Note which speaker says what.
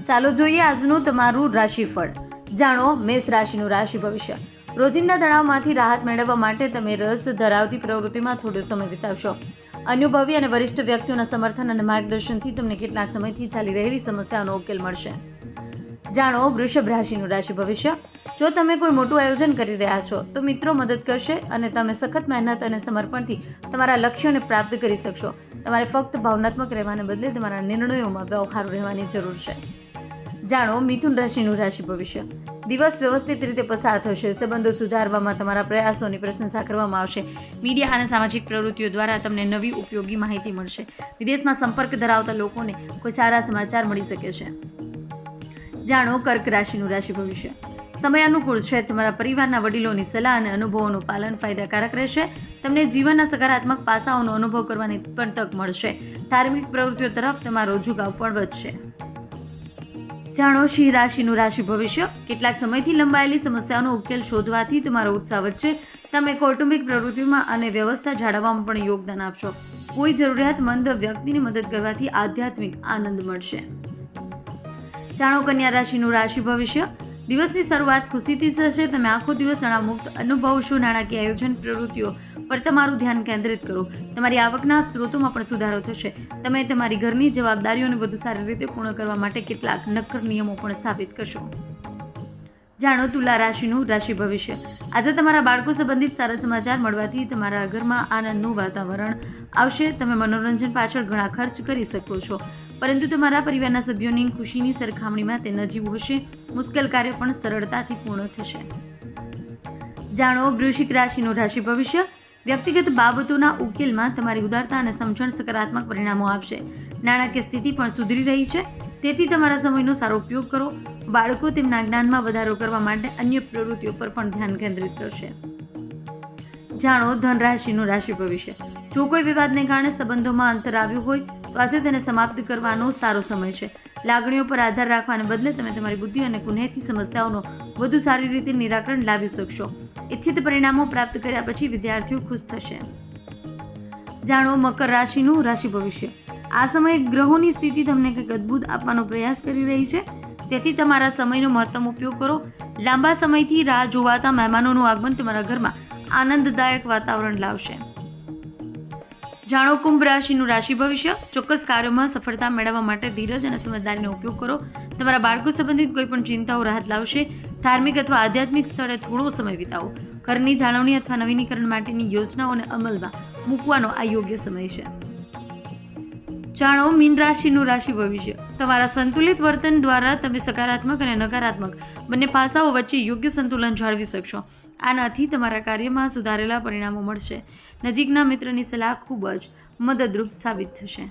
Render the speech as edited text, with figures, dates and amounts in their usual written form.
Speaker 1: ચાલો જોઈએ આજનું તમારું રાશિફળ. જાણો મેષ રાશિનું રાશિ ભવિષ્ય. રોજિંદા તણાવમાંથી રાહત મેળવવા માટે તમે રસ ધરાવતી પ્રવૃત્તિમાં થોડો સમય વિતાવશો. અનુભવી અને વરિષ્ઠ વ્યક્તિઓના સમર્થન અને માર્ગદર્શનથી તમને કેટલાક સમયથી ચાલી રહેલી સમસ્યાઓનો ઉકેલ મળશે. જાણો વૃષભ રાશિનું રાશિ ભવિષ્ય. જો તમે કોઈ મોટું આયોજન કરી રહ્યા છો તો મિત્રો મદદ કરશે અને તમે સખત મહેનત અને સમર્પણથી તમારા લક્ષ્યોને પ્રાપ્ત કરી શકશો. તમારે ફક્ત ભાવનાત્મક રહેવાને બદલે તમારા નિર્ણયોમાં વ્યવહારુ રહેવાની જરૂર છે. જાણો મિથુન રાશિનું રાશિ ભવિષ્ય. દિવસ વ્યવસ્થિત રીતે પસાર થશે. સંબંધો સુધારવામાં તમારા પ્રયાસોની પ્રશંસા કરવામાં આવશે. મીડિયા અને સામાજિક પ્રવૃત્તિઓ દ્વારા તમને નવી ઉપયોગી માહિતી મળશે. વિદેશમાં સંપર્ક ધરાવતા લોકોને કોઈ સારા સમાચાર મળી શકે છે. જાણો કર્ક રાશિનું રાશિ ભવિષ્ય. સમય અનુકૂળ છે. તમારા પરિવારના વડીલોની સલાહ અને અનુભવોનું પાલન ફાયદાકારક રહેશે. તમને જીવનના સકારાત્મક પાસાઓનો અનુભવ કરવાની પણ તક મળશે. ધાર્મિક પ્રવૃત્તિઓ તરફ તમારો ઝુકાવ પણ વધશે. જાણો સિંહ રાશિનું રાશિ ભવિષ્ય. કેટલાક સમયથી લંબાયેલી સમસ્યાઓનો ઉકેલ શોધવાથી તમારો ઉત્સાહ વધશે. તમે કૌટુંબિક પ્રવૃત્તિઓમાં અને વ્યવસ્થા જાળવવામાં પણ યોગદાન આપશો. કોઈ જરૂરિયાતમંદ વ્યક્તિની મદદ કરવાથી આધ્યાત્મિક આનંદ મળશે. જાણો કન્યા રાશિનું રાશિ ભવિષ્ય. દિવસની શરૂઆત ખુશીથી થશે. તમે આખો દિવસ તણાવમુક્ત અનુભવશો. નાણાકીય આયોજન પ્રવૃત્તિઓ પર તમારું ધ્યાન કેન્દ્રિત કરો. તમારી આવકના સ્ત્રોતોમાં પણ સુધારો થશે. તમે તમારી ઘરની જવાબદારીઓને વધુ સારી રીતે પૂર્ણ કરવા માટે કેટલાક નક્કર નિયમો પણ સ્થાપિત કરશો. જાણો તુલા રાશિનું રાશિ ભવિષ્ય. આજે તમારા બાળકો સંબંધિત સારા સમાચાર મળવાથી તમારા ઘરમાં આનંદનું વાતાવરણ આવશે. તમે મનોરંજન પાછળ ઘણા ખર્ચ કરી શકો છો, પરંતુ તમારા પરિવારના સભ્યોની ખુશીની સરખામણીમાં તે નજીવું હશે. મુશ્કેલ કાર્ય પણ સરળતાથી પૂર્ણ થશે. જાણો વૃશ્ચિક રાશિનું રાશિ ભવિષ્ય. વ્યક્તિગત બાબતોના ઉકેલમાં તમારી ઉદારતા અને સમજણ સકારાત્મક પરિણામો આપશે. નાણાકીય સ્થિતિ પણ સુધરી રહી છે, તેથી તમારા સમયનો સારો ઉપયોગ કરો. બાળકો તેમના જ્ઞાનમાં વધારો કરવા માટે અન્ય પ્રવૃત્તિઓ પર પણ ધ્યાન કેન્દ્રિત કરશે. જાણો ધન રાશિનું રાશિ ભવિષ્ય. જો કોઈ વિવાદને કારણે સંબંધોમાં અંતર આવ્યું હોય તો આજે તેને સમાપ્ત કરવાનો સારો સમય છે. લાગણીઓ પર આધાર રાખવાને બદલે તમે તમારી બુદ્ધિ અને કુનેહથી સમસ્યાઓનો વધુ સારી રીતે નિરાકરણ લાવી શકશો. ઇચ્છિત પરિણામો પ્રાપ્ત કર્યા પછી વિદ્યાર્થીઓ ખુશ થશે. જાણો મકર રાશિનું રાશિ ભવિષ્ય. આ સમયે ગ્રહોની સ્થિતિ તમને કંઈક અદ્ભુત આપવાનો પ્રયાસ કરી રહી છે, તેથી તમારા સમયનો મહત્તમ ઉપયોગ કરો. લાંબા સમયથી રાહ જોવાતા મહેમાનોનું આગમન તમારા ઘરમાં આનંદદાયક વાતાવરણ લાવશે. જાણો કુંભ રાશિનું રાશિ ભવિષ્ય. ચોક્કસ કાર્યોમાં સફળતા મેળવવા માટે ધીરજ અને સમજદારીનો ઉપયોગ કરો. તમારા બાળકો સંબંધિત કોઈ પણ ચિંતાઓ રાહત લાવશે. ધાર્મિક અથવા આધ્યાત્મિક સ્થળે થોડો સમય વિતાવો. ઘરની જાળવણી અથવા નવીનીકરણ માટેની યોજનાઓને અમલમાં મૂકવાનો આ યોગ્ય સમય છે. જાણો મીન રાશિનું રાશિ ભવિષ્ય. તમારા સંતુલિત વર્તન દ્વારા તમે સકારાત્મક અને નકારાત્મક બંને પાસાઓ વચ્ચે યોગ્ય સંતુલન જાળવી શકશો. આનાથી તમારા કાર્યમાં સુધારેલા પરિણામો મળશે. નજીકના મિત્રની સલાહ ખૂબ જ મદદરૂપ સાબિત થશે.